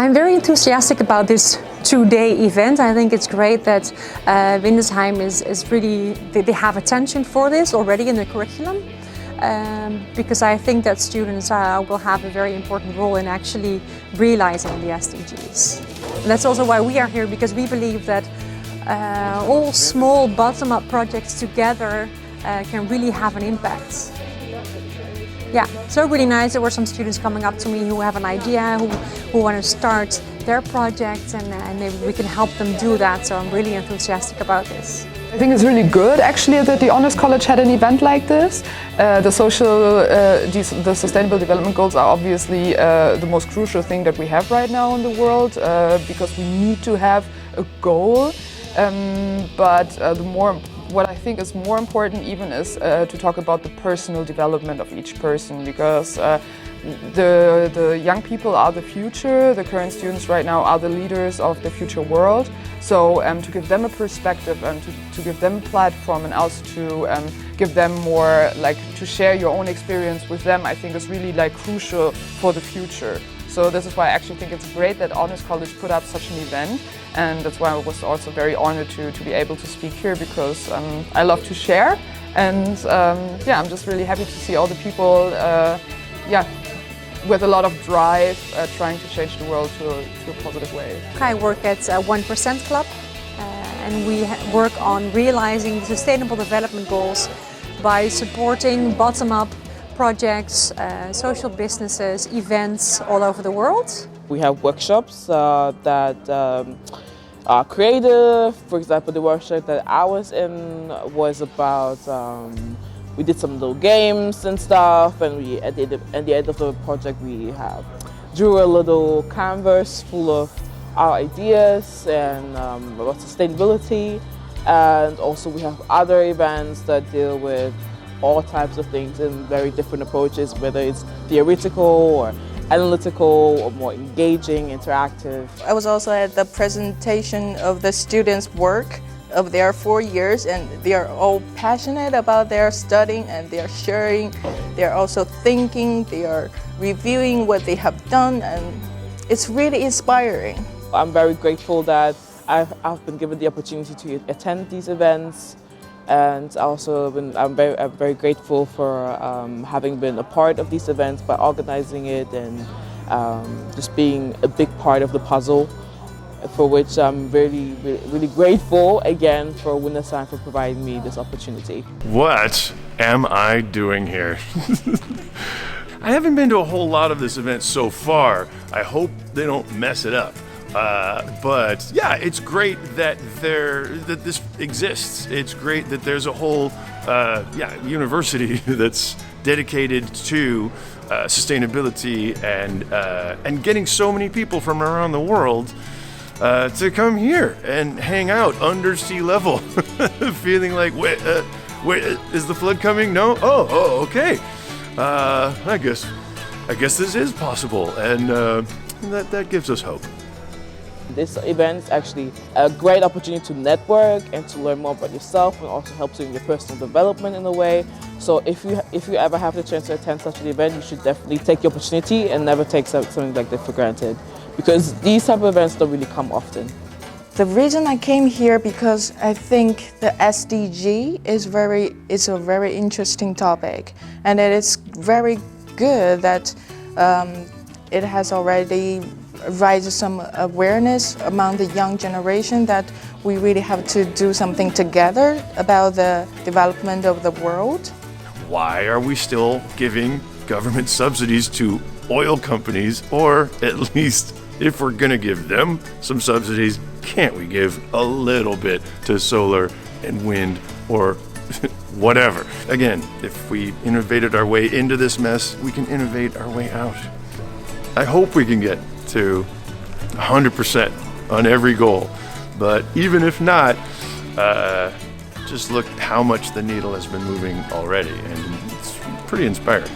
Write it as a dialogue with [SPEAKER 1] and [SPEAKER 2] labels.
[SPEAKER 1] I'm very enthusiastic about this two-day event. I think it's great that Windesheim is really, they have attention for this already in the curriculum. Because I think that students will have a very important role in actually realizing the SDGs. And that's also why we are here, because we believe that all small bottom-up projects together can really have an impact. Yeah, so really nice. There were some students coming up to me who have an idea, who want to start their project, and maybe we can help them do that. So I'm really enthusiastic about this.
[SPEAKER 2] I think it's really good actually that the Honors College had an event like this. The Sustainable Development Goals are obviously the most crucial thing that we have right now in the world because we need to have a goal. What I think is more important even is to talk about the personal development of each person, because the young people are the future. The current students right now are the leaders of the future world. So to give them a perspective and to give them a platform, and also to give them more, like, to share your own experience with them, I think is really crucial for the future. So this is why I actually think it's great that Honors College put up such an event, and that's why I was also very honored to be able to speak here, because I love to share, and yeah, I'm just really happy to see all the people with a lot of drive trying to change the world to a positive way.
[SPEAKER 1] I work at 1% Club, and we work on realizing the Sustainable Development Goals by supporting bottom-up projects, social businesses, events all over the world.
[SPEAKER 3] We have workshops that are creative. For example, the workshop that I was in was about, we did some little games and stuff, and we at the end of the project we drew a little canvas full of our ideas and about sustainability. And also we have other events that deal with all types of things in very different approaches, whether it's theoretical or analytical or more engaging, interactive.
[SPEAKER 4] I was also at the presentation of the students' work of their 4 years, and they are all passionate about their studying, and they are sharing, they are also thinking, they are reviewing what they have done, and it's really inspiring.
[SPEAKER 3] I'm very grateful that I've been given the opportunity to attend these events. And I'm very grateful for having been a part of these events by organizing it and just being a big part of the puzzle, for which I'm really grateful again for Windesheim for providing me this opportunity.
[SPEAKER 5] What am I doing here? I haven't been to a whole lot of this event so far. I hope they don't mess it up. But yeah, it's great that this exists. It's great that there's a whole university that's dedicated to sustainability and getting so many people from around the world to come here and hang out under sea level, feeling like, wait, is the flood coming? No? Oh, okay. I guess this is possible, and that gives us hope.
[SPEAKER 3] This event is actually a great opportunity to network and to learn more about yourself, and also helps you in your personal development in a way. So if you ever have the chance to attend such an event, you should definitely take the opportunity and never take something like that for granted, because these type of events don't really come often.
[SPEAKER 4] The reason I came here because I think the SDG is a very interesting topic, and it is very good that it has already raised some awareness among the young generation that we really have to do something together about the development of the world.
[SPEAKER 5] Why are we still giving government subsidies to oil companies? Or at least, if we're gonna give them some subsidies, can't we give a little bit to solar and wind or whatever? Again, if we innovated our way into this mess, we can innovate our way out. I hope we can get to 100% on every goal, but even if not, just look how much the needle has been moving already, and it's pretty inspiring.